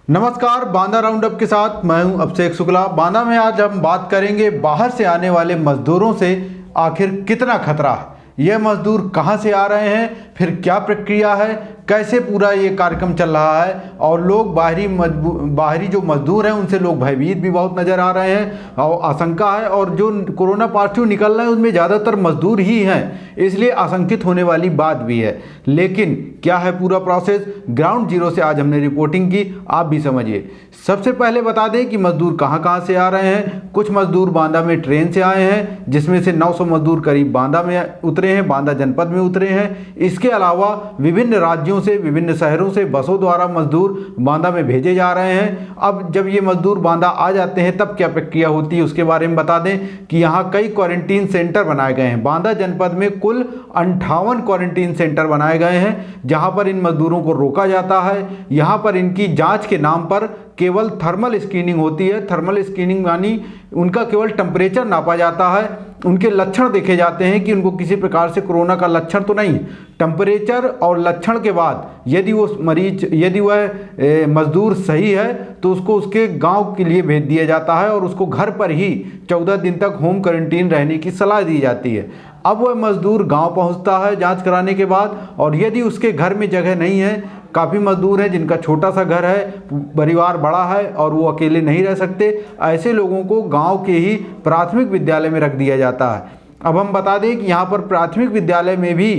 नमस्कार, बांदा राउंडअप के साथ मैं हूं अभिषेक शुक्ला। बांदा में आज हम बात करेंगे बाहर से आने वाले मजदूरों से आखिर कितना खतरा है, यह मजदूर कहां से आ रहे हैं, फिर क्या प्रक्रिया है, कैसे पूरा ये कार्यक्रम चल रहा है। और लोग बाहरी जो मजदूर हैं उनसे लोग भयभीत भी बहुत नज़र आ रहे हैं और आशंका है। और जो कोरोना पॉजिटिव निकल रहे हैं उनमें ज़्यादातर मजदूर ही हैं, इसलिए आशंकित होने वाली बात भी है। लेकिन क्या है पूरा प्रोसेस, ग्राउंड जीरो से आज हमने रिपोर्टिंग की, आप भी समझिए। सबसे पहले बता दें कि मजदूर कहाँ कहाँ से आ रहे हैं। कुछ मजदूर बांदा में ट्रेन से आए हैं, जिसमें से 900 मजदूर करीब बांदा में उतरे हैं, बांदा जनपद में उतरे हैं। इसके अलावा विभिन्न राज्यों से, विभिन्न शहरों से बसों द्वारा मजदूर बांदा में भेजे जा रहे हैं। अब जब ये मजदूर बांदा आ जाते हैं तब क्या प्रक्रिया होती है उसके बारे में बता दें कि यहाँ कई क्वारंटीन सेंटर बनाए गए हैं। बांदा जनपद में कुल 58 क्वारंटीन सेंटर बनाए गए हैं, जहाँ पर इन मजदूरों को रोका जाता है। यहाँ पर इनकी जाँच के नाम पर केवल थर्मल स्क्रीनिंग होती है। थर्मल स्क्रीनिंग यानी उनका केवल टेम्परेचर नापा जाता है, उनके लक्षण देखे जाते हैं कि उनको किसी प्रकार से कोरोना का लक्षण तो नहीं। टेम्परेचर और लक्षण के बाद यदि वह मजदूर सही है तो उसको उसके गांव के लिए भेज दिया जाता है और उसको घर पर ही 14 दिन तक होम क्वारंटीन रहने की सलाह दी जाती है। अब वह मजदूर गांव पहुंचता है जांच कराने के बाद, और यदि उसके घर में जगह नहीं है, काफ़ी मजदूर हैं जिनका छोटा सा घर है, परिवार बड़ा है और वो अकेले नहीं रह सकते, ऐसे लोगों को गांव के ही प्राथमिक विद्यालय में रख दिया जाता है। अब हम बता दें कि यहाँ पर प्राथमिक विद्यालय में भी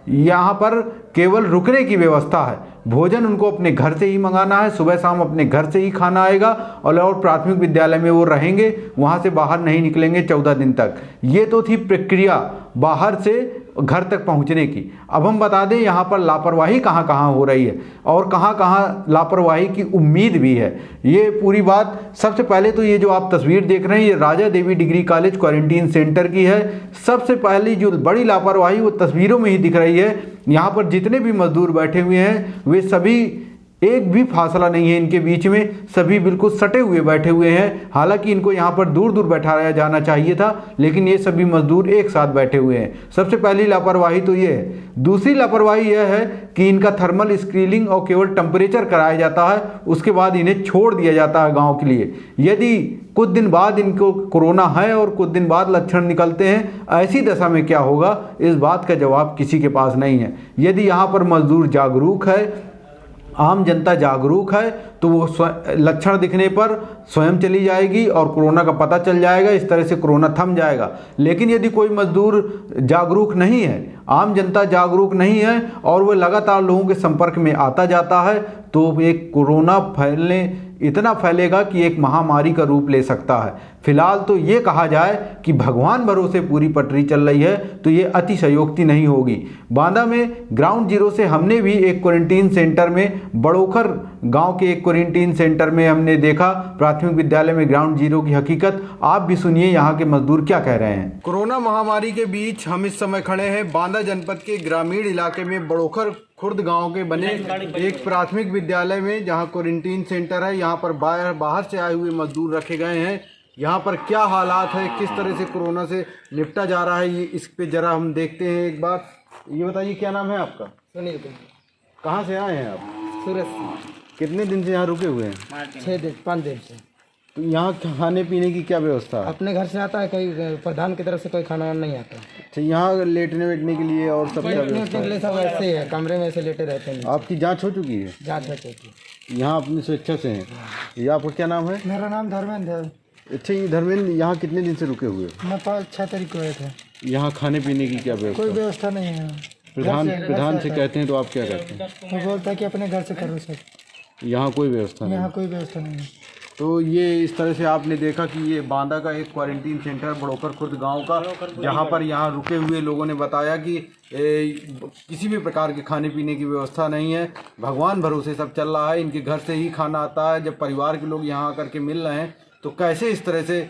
यहाँ पर केवल रुकने की व्यवस्था है। भोजन उनको अपने घर से ही मंगाना है, सुबह शाम अपने घर से ही खाना आएगा और प्राथमिक विद्यालय में वो रहेंगे, वहाँ से बाहर नहीं निकलेंगे 14 दिन तक। ये तो थी प्रक्रिया बाहर से घर तक पहुंचने की। अब हम बता दें यहाँ पर लापरवाही कहाँ कहाँ हो रही है और कहाँ कहाँ लापरवाही की उम्मीद भी है, ये पूरी बात। सबसे पहले तो ये जो आप तस्वीर देख रहे हैं ये राजा देवी डिग्री कॉलेज क्वारंटीन सेंटर की है। सबसे पहली जो बड़ी लापरवाही वो तस्वीरों में ही दिख रही है। यहाँ पर जितने भी मजदूर बैठे हुए हैं वे सभी, एक भी फासला नहीं है इनके बीच में, सभी बिल्कुल सटे हुए बैठे हुए हैं। हालांकि इनको यहाँ पर दूर दूर बैठाया जाना चाहिए था, लेकिन ये सभी मजदूर एक साथ बैठे हुए हैं। सबसे पहली लापरवाही तो ये है। दूसरी लापरवाही यह है कि इनका थर्मल स्क्रीनिंग और केवल टेम्परेचर कराया जाता है, उसके बाद इन्हें छोड़ दिया जाता है गाँव के लिए। यदि कुछ दिन बाद इनको कोरोना है और कुछ दिन बाद लक्षण निकलते हैं, ऐसी दशा में क्या होगा, इस बात का जवाब किसी के पास नहीं है। यदि यहाँ पर मजदूर जागरूक है, आम जनता जागरूक है, तो वो लक्षण दिखने पर स्वयं चली जाएगी और कोरोना का पता चल जाएगा, इस तरह से कोरोना थम जाएगा। लेकिन यदि कोई मजदूर जागरूक नहीं है, आम जनता जागरूक नहीं है और वो लगातार लोगों के संपर्क में आता जाता है, तो एक कोरोना इतना फैलेगा कि एक महामारी का रूप ले सकता है। फिलहाल तो ये कहा जाए कि भगवान भरोसे पूरी पटरी चल रही है, तो ये अतिशयोक्ति नहीं होगी। बांदा में ग्राउंड जीरो से हमने भी एक क्वारंटीन सेंटर में, बड़ोखर गांव के एक क्वारंटीन सेंटर में हमने देखा प्राथमिक विद्यालय में ग्राउंड जीरो की हकीकत। आप भी सुनिए यहाँ के मजदूर क्या कह रहे हैं। कोरोना महामारी के बीच हम इस समय खड़े हैं बांदा जनपद के ग्रामीण इलाके में, बड़ोखर खुर्द गांव के बने एक प्राथमिक विद्यालय में, जहां क्वारंटीन सेंटर है। यहां पर बाहर से आए हुए मजदूर रखे गए हैं। यहां पर क्या हालात है, किस तरह से कोरोना से निपटा जा रहा है, ये इस पे जरा हम देखते हैं एक बार। ये बताइए क्या नाम है आपका? सुनील। कहाँ से आए हैं आप? सूरत से। कितने दिन से यहाँ रुके हुए हैं? 5 दिन से। तो यहाँ खाने पीने की क्या व्यवस्था है? अपने घर से आता है, कोई प्रधान की तरफ से कोई खाना नहीं आता। अच्छा, यहाँ लेटने वेटने के लिए और सब क्या व्यवस्था के लिए सब ऐसे ही है, कमरे में ऐसे लेटे रहते हैं। आपकी जांच हो चुकी है? जांच हो चुकी। यहाँ अपनी स्वेच्छा से हैं। ये आपका क्या नाम है? मेरा नाम धर्मेंद्र है। अच्छा, ये धर्मेंद्र यहाँ कितने दिन से रुके हुए? मैं 5-6 तारीख को आए थे। यहाँ खाने पीने की क्या व्यवस्था? कोई व्यवस्था नहीं है। प्रधान से कहते हैं तो आप क्या कहते हैं? वो बोलता है कि अपने घर से करो सब। यहाँ कोई व्यवस्था नहीं? यहाँ कोई व्यवस्था नहीं है। तो ये इस तरह से आपने देखा कि ये बांदा का एक क्वारंटीन सेंटर बड़ोखर खुर्द गांव का, जहां पर यहाँ रुके हुए लोगों ने बताया कि किसी भी प्रकार के खाने पीने की व्यवस्था नहीं है, भगवान भरोसे सब चल रहा है। इनके घर से ही खाना आता है। जब परिवार के लोग यहाँ आकर के मिल रहे हैं तो कैसे इस तरह से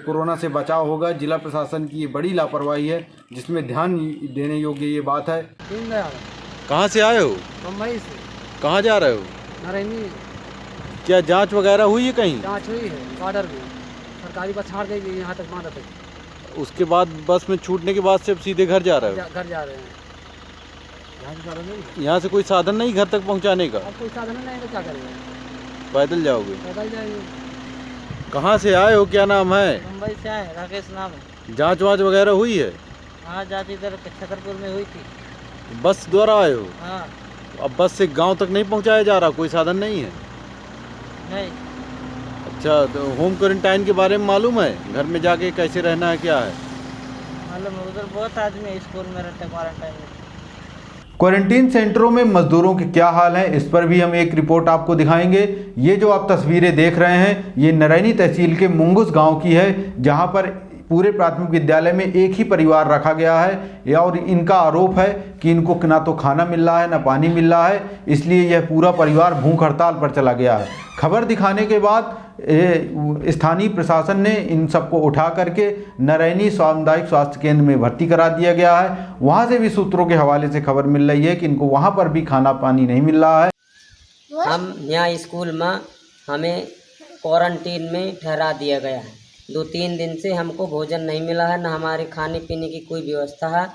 कोरोना से बचाव होगा। जिला प्रशासन की ये बड़ी लापरवाही है, जिसमें ध्यान देने योग्य ये बात है। कहाँ से आए हो? मुंबई से। कहाँ जा रहे हो? नारायणी। क्या जांच वगैरह हुई है? कहीं जांच हुई है, ऑर्डर भी सरकारी बस छाड़ गई यहाँ तक बांधा तक। उसके बाद बस में छूटने के बाद से अब सीधे घर जा रहे हो? घर जा रहे हैं। यहाँ से कोई साधन नहीं घर तक पहुँचाने का? अब कोई साधन नहीं है तो क्या करेंगे? पैदल जाओगे? पैदल जाइए। कहाँ से आए हो, क्या नाम है? मुंबई से आए, राकेश नाम है। जांच वाँच वगैरह हुई है? हाँ, जांच इधर छतरपुर में हुई थी। बस द्वारा आए हो? हाँ। अब बस से गांव तक नहीं पहुंचाया जा रहा, कोई साधन नहीं है? नहीं। अच्छा, तो होम क्वारंटाइन के बारे में मालूम है? घर में जाके कैसे रहना है, क्या है? मालूम है, उधर बहुत आदमी स्कूल में रहते हैं क्वारंटाइन में। क्वारंटीन सेंटरों में मजदूरों के क्या हाल है, इस पर भी हम एक रिपोर्ट आपको दिखाएंगे। ये जो आप तस्वीरें देख रहे हैं, ये नरैनी तहसील के मुंगुस गांव की है, जहां पर पूरे प्राथमिक विद्यालय में एक ही परिवार रखा गया है और इनका आरोप है कि इनको ना तो खाना मिल रहा है, ना पानी मिल रहा है, इसलिए यह पूरा परिवार भूख हड़ताल पर चला गया है। खबर दिखाने के बाद स्थानीय प्रशासन ने इन सबको उठा करके नरैनी सामुदायिक स्वास्थ्य केंद्र में भर्ती करा दिया गया है। वहाँ से भी सूत्रों के हवाले से खबर मिल रही है कि इनको वहाँ पर भी खाना पानी नहीं मिल रहा है। हम यहाँ स्कूल में हमें क्वारंटीन में ठहरा दिया गया है। 2-3 दिन से हमको भोजन नहीं मिला है, ना हमारे खाने पीने की कोई व्यवस्था है।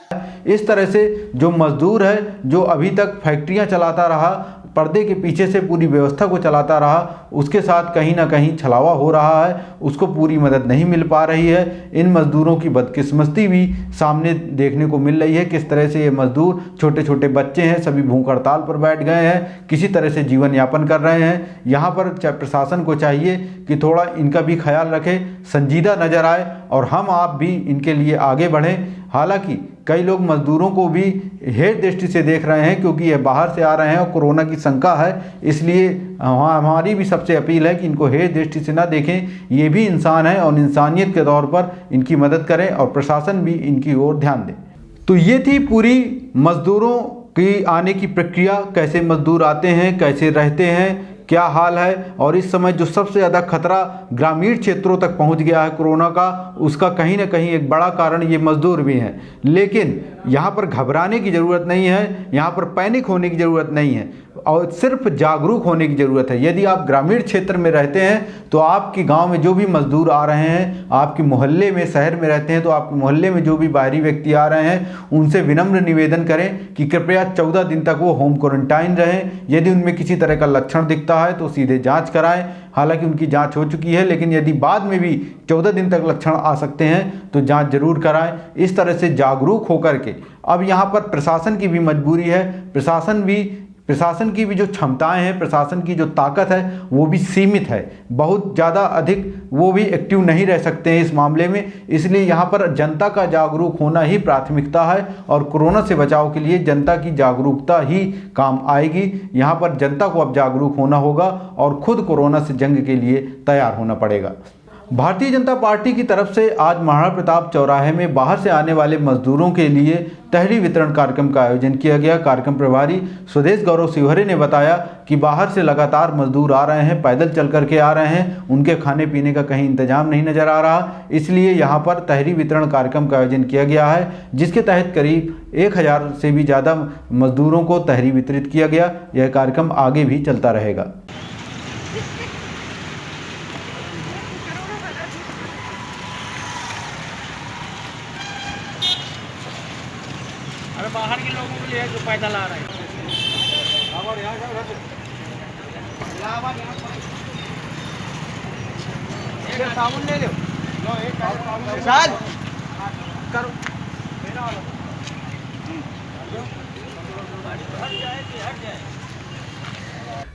इस तरह से जो मजदूर है, जो अभी तक फैक्ट्रियां चलाता रहा, पर्दे के पीछे से पूरी व्यवस्था को चलाता रहा, उसके साथ कहीं ना कहीं छलावा हो रहा है, उसको पूरी मदद नहीं मिल पा रही है। इन मजदूरों की बदकिस्मती भी सामने देखने को मिल रही है। किस तरह से ये मजदूर, छोटे छोटे बच्चे हैं, सभी भूख हड़ताल पर बैठ गए हैं, किसी तरह से जीवन यापन कर रहे हैं। यहाँ पर प्रशासन को चाहिए कि थोड़ा इनका भी ख्याल रखे, संजीदा नज़र आए और हम आप भी इनके लिए आगे बढ़ें। हालांकि कई लोग मजदूरों को भी हेय दृष्टि से देख रहे हैं, क्योंकि ये बाहर से आ रहे हैं और कोरोना की शंका है, इसलिए हमारी भी सबसे अपील है कि इनको हेय दृष्टि से ना देखें। ये भी इंसान है और इंसानियत के तौर पर इनकी मदद करें और प्रशासन भी इनकी ओर ध्यान दे। तो ये थी पूरी मजदूरों की आने की प्रक्रिया, कैसे मजदूर आते हैं, कैसे रहते हैं, क्या हाल है। और इस समय जो सबसे ज़्यादा खतरा ग्रामीण क्षेत्रों तक पहुंच गया है कोरोना का, उसका कहीं ना कहीं एक बड़ा कारण ये मजदूर भी हैं। लेकिन यहाँ पर घबराने की ज़रूरत नहीं है, यहाँ पर पैनिक होने की ज़रूरत नहीं है और सिर्फ जागरूक होने की ज़रूरत है। यदि आप ग्रामीण क्षेत्र में रहते हैं तो आपके गांव में जो भी मजदूर आ रहे हैं, आपके मोहल्ले में, शहर में रहते हैं तो आपके मोहल्ले में जो भी बाहरी व्यक्ति आ रहे हैं, उनसे विनम्र निवेदन करें कि कृपया 14 दिन तक वो होम क्वारंटाइन रहें। यदि उनमें किसी तरह का लक्षण दिखता है तो सीधे जांच कराएं। हालांकि उनकी जांच हो चुकी है, लेकिन यदि बाद में भी 14 दिन तक लक्षण आ सकते हैं तो जांच जरूर कराएं। इस तरह से जागरूक होकर के अब यहाँ पर प्रशासन की भी मजबूरी है, प्रशासन की भी जो क्षमताएं हैं, प्रशासन की जो ताकत है वो भी सीमित है, बहुत ज़्यादा अधिक वो भी एक्टिव नहीं रह सकते हैं इस मामले में। इसलिए यहाँ पर जनता का जागरूक होना ही प्राथमिकता है और कोरोना से बचाव के लिए जनता की जागरूकता ही काम आएगी। यहाँ पर जनता को अब जागरूक होना होगा और खुद कोरोना से जंग के लिए तैयार होना पड़ेगा। भारतीय जनता पार्टी की तरफ से आज महाराणा प्रताप चौराहे में बाहर से आने वाले मजदूरों के लिए तहरी वितरण कार्यक्रम का आयोजन किया गया। कार्यक्रम प्रभारी स्वदेश गौरव शिवहरे ने बताया कि बाहर से लगातार मजदूर आ रहे हैं, पैदल चल करके आ रहे हैं, उनके खाने पीने का कहीं इंतजाम नहीं नजर आ रहा, इसलिए यहाँ पर तहरी वितरण कार्यक्रम का आयोजन किया गया है, जिसके तहत करीब 1000 से भी ज़्यादा मजदूरों को तहरी वितरित किया गया। यह कार्यक्रम आगे भी चलता रहेगा। अरे बाहर के लोगों के लिए जो पैदल आ रहे हैं। एक साबुन ले लो, चल करो।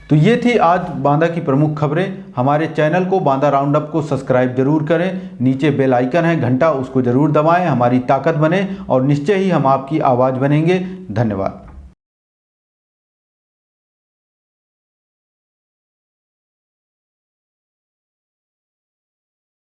तो ये थी आज बांदा की प्रमुख खबरें। हमारे चैनल को बांदा राउंड अप को सब्सक्राइब जरूर करें, नीचे बेल आइकन है घंटा, उसको जरूर दबाएं, हमारी ताकत बने और निश्चय ही हम आपकी आवाज़ बनेंगे। धन्यवाद।